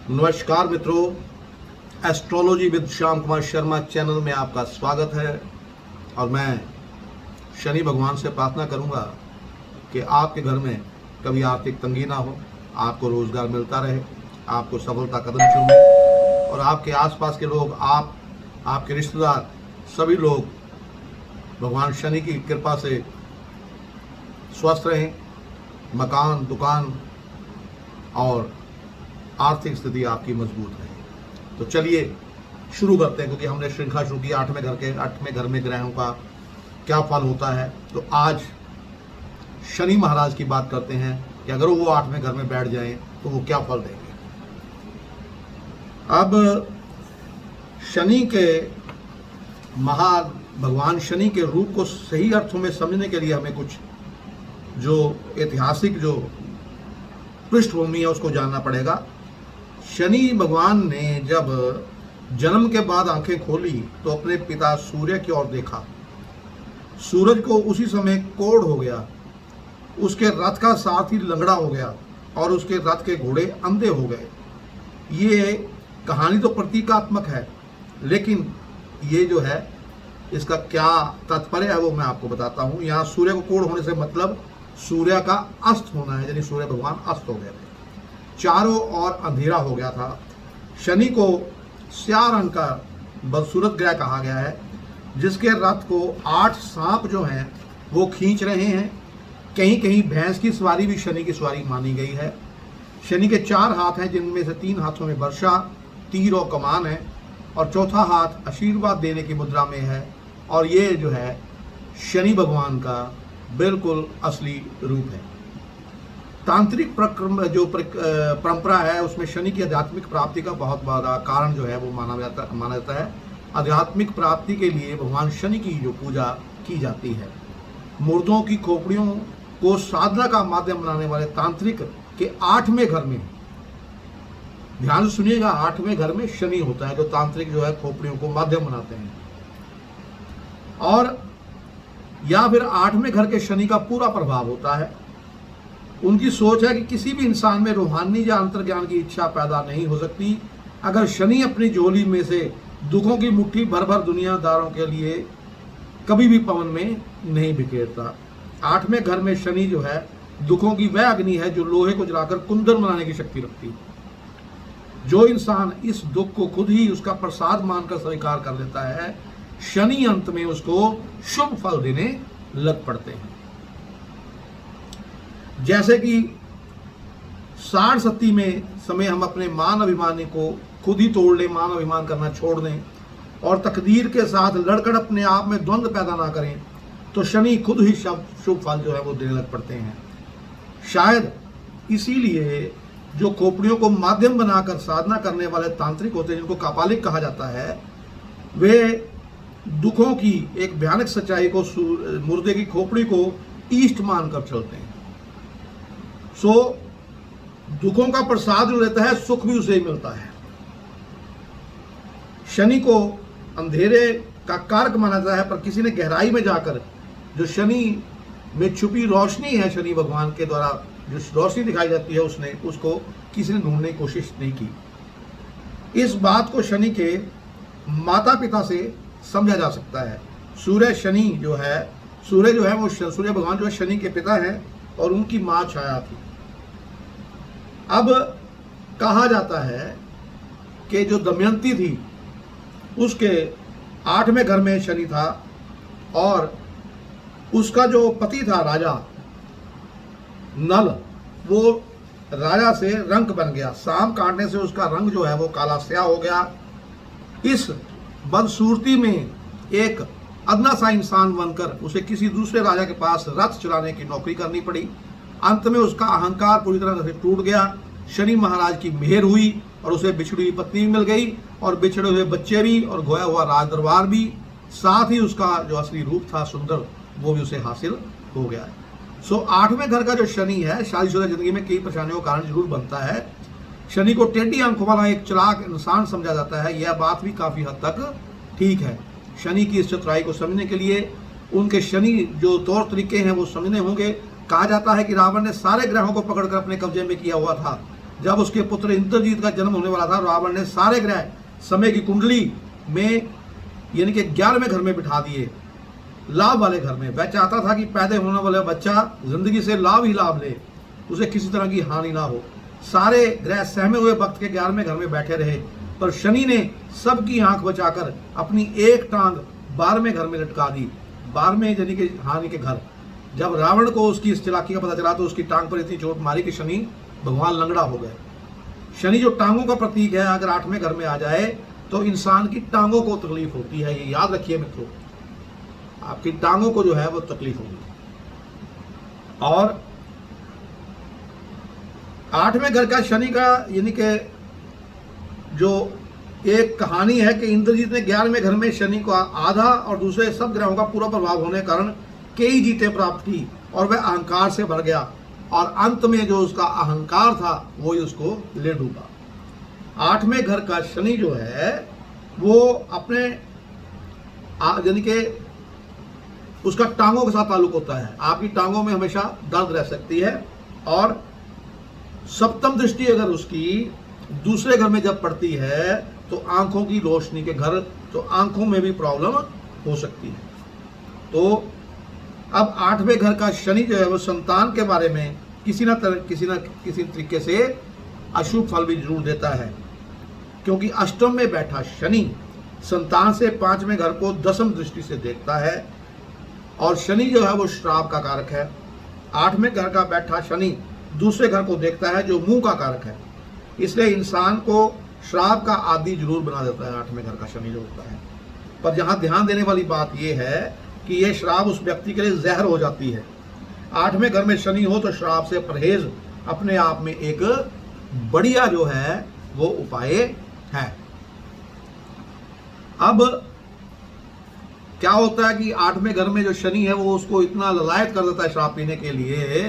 नमस्कार मित्रों, astrology with Shyam Kumar Sharma channel में आपका स्वागत है। और मैं शनि भगवान से प्रार्थना करूंगा कि आपके घर में कभी आर्थिक तंगी ना हो, आपको रोजगार मिलता रहे, आपको सफलता कदम चूमे और आपके आसपास के लोग, आपके रिश्तेदार, सभी लोग भगवान शनि की कृपा से स्वस्थ रहें, मकान, दुकान और आर्थिक स्थिति आपकी मजबूत रहे। तो चलिए शुरू करते हैं, क्योंकि हमने श्रृंखला शुरू की 8वें घर में ग्रहों का क्या फल होता है। तो आज शनि महाराज की बात करते हैं कि अगर वो 8वें घर में बैठ जाएं तो वो क्या फल देंगे। अब शनि के भगवान शनि के रूप को सही अर्थों में समझने के लिए हमें कुछ जो ऐतिहासिक जो पृष्ठभूमि है उसको जानना पड़ेगा। शनि भगवान ने जब जन्म के बाद आंखें खोली तो अपने पिता सूर्य की ओर देखा। सूरज को उसी समय कोढ़ हो गया, उसके रथ का साथ ही लंगड़ा हो गया और उसके रथ के घोड़े अंधे हो गए। ये कहानी तो प्रतीकात्मक है, लेकिन ये जो है इसका क्या तात्पर्य है वो मैं आपको बताता हूँ। यहाँ सूर्य को कोढ़ होने से मतलब सूर्य का अस्त होना है, यानी सूर्य भगवान अस्त हो गए थे, चारों ओर अंधेरा हो गया था। शनि को स्याह रंग का बदसूरत ग्रह कहा गया है, जिसके रथ को 8 सांप जो हैं वो खींच रहे हैं। कहीं कहीं भैंस की सवारी भी शनि की सवारी मानी गई है। शनि के 4 हाथ हैं, जिनमें से 3 हाथों में वर्षा, तीर और कमान है और चौथा हाथ आशीर्वाद देने की मुद्रा में है। और ये जो है शनि भगवान का बिल्कुल असली रूप है। तांत्रिक परंपरा है, उसमें शनि की आध्यात्मिक प्राप्ति का बहुत बड़ा कारण जो है वो माना जाता है। आध्यात्मिक प्राप्ति के लिए भगवान शनि की जो पूजा की जाती है। मुर्दों की खोपड़ियों को साधना का माध्यम बनाने वाले तांत्रिक के 8वें घर में, ध्यान से सुनिएगा, 8वें घर में शनि होता है, जो तांत्रिक जो है खोपड़ियों को माध्यम बनाते हैं। और या फिर 8वें घर के शनि का पूरा प्रभाव होता है। उनकी सोच है कि किसी भी इंसान में रूहानी या अंतर्ज्ञान की इच्छा पैदा नहीं हो सकती अगर शनि अपनी झोली में से दुखों की मुट्ठी भर भर दुनियादारों के लिए कभी भी पवन में नहीं बिखेरता। 8वें घर में शनि जो है दुखों की वह अग्नि है जो लोहे को जलाकर कुंदन बनाने की शक्ति रखती है। जो इंसान इस दुख को खुद ही उसका प्रसाद मानकर स्वीकार कर लेता है, शनि अंत में उसको शुभ फल देने लग पड़ते हैं। जैसे कि 60 में समय हम अपने मान अभिमानी को खुद ही तोड़ लें, मान अभिमान करना छोड़ दें और तकदीर के साथ लड़कर अपने आप में द्वंद्व पैदा ना करें, तो शनि खुद ही शुभ फल जो है वो देने लग पड़ते हैं। शायद इसीलिए जो खोपड़ियों को माध्यम बनाकर साधना करने वाले तांत्रिक होते हैं, जिनको कापालिक कहा जाता है, वे दुखों की एक भयानक सच्चाई को, मुर्दे की खोपड़ी को ईष्ट मानकर चलते हैं। सो दुखों का प्रसाद जो रहता है, सुख भी उसे ही मिलता है। शनि को अंधेरे का कारक माना जाता है, पर किसी ने गहराई में जाकर जो शनि में छुपी रोशनी है, शनि भगवान के द्वारा जो रोशनी दिखाई जाती है, उसको किसी ने ढूंढने की कोशिश नहीं की। इस बात को शनि के माता पिता से समझा जा सकता है। सूर्य जो है वो सूर्य भगवान जो है शनि के पिता हैं और उनकी मां छाया थी। अब कहा जाता है कि जो दमयंती थी उसके 8वें घर में शनि था और उसका जो पति था राजा नल, वो राजा से रंक बन गया। सांप काटने से उसका रंग जो है वो काला स्याह हो गया। इस बदसूरती में एक अदना सा इंसान बनकर उसे किसी दूसरे राजा के पास रथ चलाने की नौकरी करनी पड़ी। अंत में उसका अहंकार पूरी तरह से टूट गया। शनि महाराज की मेहर हुई और उसे बिछड़ी हुई पत्नी भी मिल गई और बिछड़े हुए बच्चे भी और खोया हुआ राज दरबार भी, साथ ही उसका जो असली रूप था सुंदर, वो भी उसे हासिल हो गया। सो 8वें घर का जो शनि है, शादीशुदा जिंदगी में कई परेशानियों का कारण जरूर बनता है। शनि को टेढ़ी आंखों वाला एक चालाक इंसान समझा जाता है। यह बात भी काफी हद तक ठीक है। शनि की इस चतुराई को समझने के लिए उनके शनि जो तौर तरीके हैं वो समझने होंगे। कहा जाता है कि रावण ने सारे ग्रहों को पकड़कर अपने कब्जे में किया हुआ था। जब उसके पुत्र इंद्रजीत का जन्म होने वाला था, रावण ने सारे ग्रह समय की कुंडली में यानी कि 11वें घर में बिठा दिए, लाभ वाले घर में। वह चाहता था कि पैदा होने वाला बच्चा जिंदगी से लाभ ही लाभ ले, उसे किसी तरह की हानि ना हो। सारे ग्रह सहमे हुए वक्त के 11वें घर में बैठे रहे, पर शनि ने सबकी आंख बचाकर अपनी एक टांग 12वें घर में लटका दी। 12वें यानी कि हानि के घर। जब रावण को उसकी इस चालाकी का पता चला तो उसकी टांग पर इतनी चोट मारी कि शनि भगवान लंगड़ा हो गए। शनि जो टांगों का प्रतीक है, अगर 8वें घर में आ जाए तो इंसान की टांगों को तकलीफ होती है। ये याद रखिए मित्रों, आपकी टांगों को जो है वो तकलीफ होगी। और 8वें घर का शनि का यानी कि जो एक कहानी है कि इंद्रजीत ने 11वें घर में शनि को आधा और दूसरे सब ग्रहों का पूरा प्रभाव होने के कारण कई जीतें प्राप्त की और वह अहंकार से भर गया, और अंत में जो उसका अहंकार था वो ही उसको ले डूबा। 8वें घर का शनि जो है वो अपने यानी कि उसका टांगों के साथ ताल्लुक होता है। आपकी टांगों में हमेशा दर्द रह सकती है, और सप्तम दृष्टि अगर उसकी दूसरे घर में जब पड़ती है तो आंखों की रोशनी के घर, तो आंखों में भी प्रॉब्लम हो सकती है। तो अब 8वें घर का शनि जो है वो संतान के बारे में किसी तरीके से अशुभ फल भी जरूर देता है, क्योंकि अष्टम में बैठा शनि संतान से 5वें घर को 10वीं दृष्टि से देखता है, और शनि जो है वो श्राप का कारक है। 8वें घर का बैठा शनि दूसरे घर को देखता है जो मुंह का कारक है, इसलिए इंसान को श्राप का आदी जरूर बना देता है 8वें घर का शनि जो होता है। पर यहाँ ध्यान देने वाली बात यह है कि यह श्राप उस व्यक्ति के लिए जहर हो जाती है। 8वें घर में शनि हो तो श्राप से परहेज अपने आप में एक बढ़िया जो है वो उपाय है। अब क्या होता है कि 8वें घर में जो शनि है वो उसको इतना ललायत कर देता है शराब पीने के लिए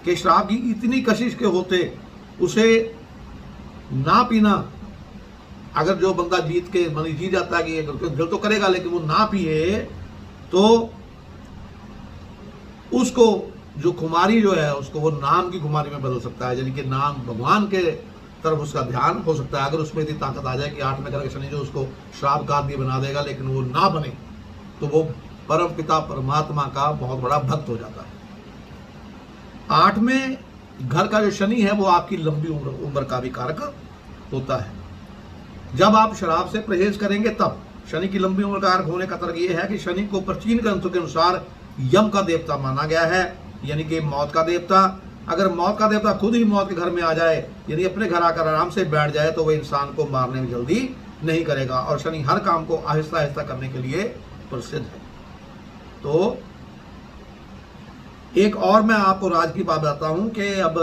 कि शराब की इतनी कशिश के होते उसे ना पीना, अगर जो बंदा जीत के मन जीत जाता है कि दिल तो करेगा लेकिन वो ना पिए, तो उसको जो खुमारी जो है उसको वो नाम की खुमारी में बदल सकता है, यानी कि नाम भगवान के तरफ उसका ध्यान हो सकता है। अगर उसमें इतनी ताकत आ जाए कि 8वें घर के शनि जो उसको श्राप का आदमी बना देगा लेकिन वो ना बने, तो वो परम पिता परमात्मा का बहुत बड़ा भक्त हो जाता है। 8वें घर का जो शनि है वो आपकी लंबी उम्र का भी कारक होता है। जब आप शराब से परहेज करेंगे तब शनि की लंबी उम्र का कारक होने का तर्क यह है कि शनि को प्राचीन ग्रंथों के अनुसार यम का देवता माना गया है, यानी कि मौत का देवता। अगर मौत का देवता खुद ही मौत के घर में आ जाए, यानी अपने घर आकर आराम से बैठ जाए, तो वह इंसान को मारने में जल्दी नहीं करेगा। और शनि हर काम को आहिस्ता आहिस्ता करने के लिए प्रसिद्ध है। तो एक और मैं आपको राज की बात बताता हूं कि अब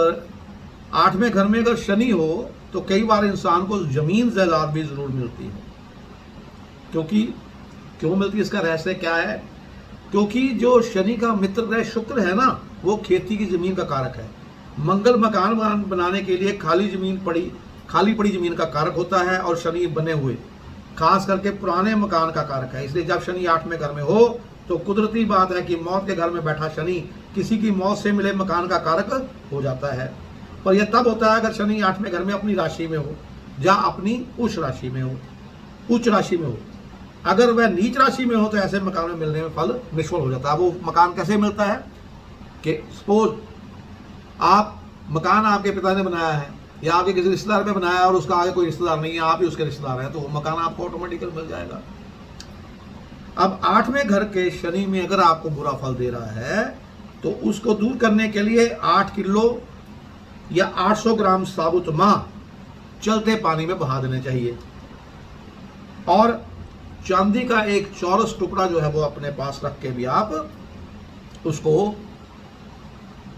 8वें घर में अगर शनि हो तो कई बार इंसान को जमीन जायदाद भी जरूर मिलती है। क्यों मिलती है, इसका रहस्य क्या है? क्योंकि जो शनि का मित्र ग्रह शुक्र है ना, वो खेती की जमीन का कारक है। मंगल मकान बनाने के लिए खाली पड़ी जमीन का कारक होता है, और शनि बने हुए खास करके पुराने मकान का कारक है। इसलिए जब शनि 8वें घर में हो तो कुदरती बात है कि मौत के घर में बैठा शनि किसी की मौत से मिले मकान का कारक हो जाता है। पर यह तब होता है अगर शनि 8वें घर में अपनी राशि में हो या अपनी उच्च राशि में हो। अगर वह नीच राशि में हो तो ऐसे मकान में मिलने में फल निष्फल हो जाता है। वो मकान कैसे मिलता है कि सपोज आप मकान आपके पिता ने बनाया है या आपके किसी रिश्तेदार ने बनाया और उसका आगे कोई रिश्तेदार नहीं है, आप ही उसके रिश्तेदार हैं, तो वो मकान आपको ऑटोमेटिकल मिल जाएगा। अब 8वें घर के शनि में अगर आपको बुरा फल दे रहा है तो उसको दूर करने के लिए 8 किलो या 800 ग्राम साबुत माह चलते पानी में बहा देने चाहिए, और चांदी का एक चौरस टुकड़ा जो है वो अपने पास रख के भी आप उसको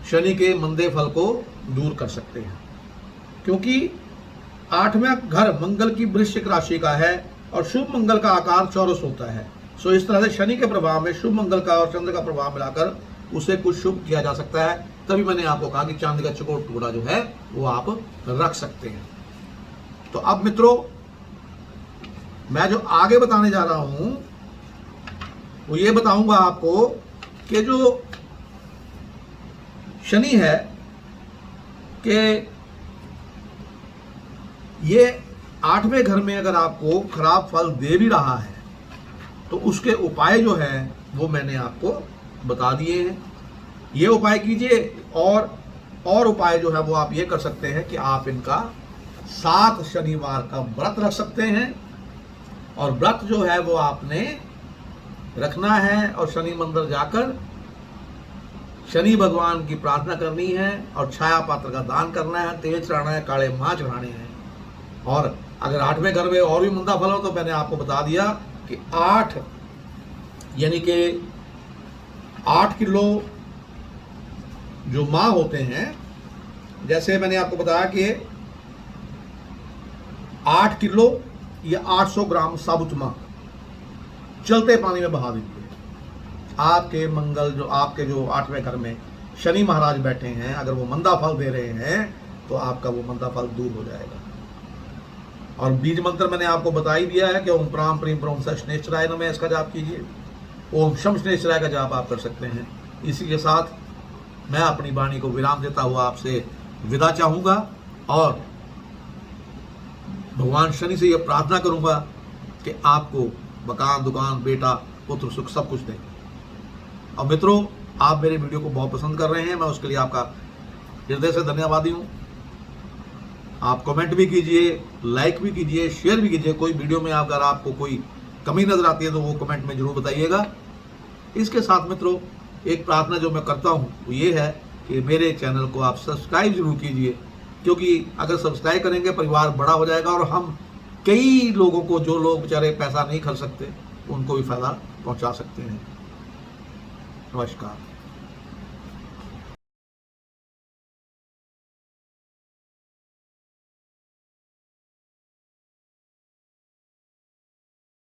शनि के मंदे फल को दूर कर सकते हैं। क्योंकि 8वां घर मंगल की वृश्चिक राशि का है और शुभ मंगल का आकार चौरस होता है। सो इस तरह से शनि के प्रभाव में शुभ मंगल का और चंद्र का प्रभाव मिलाकर उसे कुछ शुभ किया जा सकता है। तभी मैंने आपको कहा कि चांदी का चौकोर टुकड़ा जो है वो आप रख सकते हैं। तो अब मित्रों, मैं जो आगे बताने जा रहा हूं वो ये बताऊंगा आपको कि जो शनि है कि ये 8वें घर में अगर आपको खराब फल दे भी रहा है तो उसके उपाय जो है वो मैंने आपको बता दिए हैं। ये उपाय कीजिए और उपाय जो है वो आप ये कर सकते हैं कि आप इनका 7 शनिवार का व्रत रख सकते हैं। और व्रत जो है वो आपने रखना है और शनि मंदिर जाकर शनि भगवान की प्रार्थना करनी है और छाया पात्र का दान करना है, तेल चढ़ाना है, काले माँ चढ़ाने हैं। और अगर 8वें घर में और भी मंदा फल हो तो मैंने आपको बता दिया कि 8 यानी कि 8 किलो जो माँ होते हैं, जैसे मैंने आपको बताया कि 8 किलो या 800 ग्राम साबुत माँ चलते पानी में बहा दीजिए। आपके मंगल जो आपके जो 8वें घर में शनि महाराज बैठे हैं, अगर वो मंदा फल दे रहे हैं तो आपका वो मंदा फल दूर हो जाएगा। और बीज मंत्र मैंने आपको बता ही दिया है कि ओम प्राम प्रीम प्रोम सनेश्वराय नमः इसका जाप कीजिए। ओम शम सनेश्वराय का जाप आप कर सकते हैं। इसी के साथ मैं अपनी वाणी को विराम देता हुआ आपसे विदा चाहूँगा और भगवान शनि से यह प्रार्थना करूँगा कि आपको मकान, दुकान, बेटा, पुत्र, सुख सब कुछ दें। और मित्रों, आप मेरे वीडियो को बहुत पसंद कर रहे हैं, मैं उसके लिए आपका हृदय से धन्यवादी हूँ। आप कमेंट भी कीजिए, लाइक भी कीजिए, शेयर भी कीजिए। कोई वीडियो में अगर आपको कोई कमी नजर आती है तो वो कमेंट में जरूर बताइएगा। इसके साथ मित्रों, एक प्रार्थना जो मैं करता हूँ वो ये है कि मेरे चैनल को आप सब्सक्राइब जरूर कीजिए, क्योंकि अगर सब्सक्राइब करेंगे परिवार बड़ा हो जाएगा और हम कई लोगों को, जो लोग बेचारे पैसा नहीं खर्च सकते, उनको भी फायदा पहुंचा सकते हैं। नमस्कार।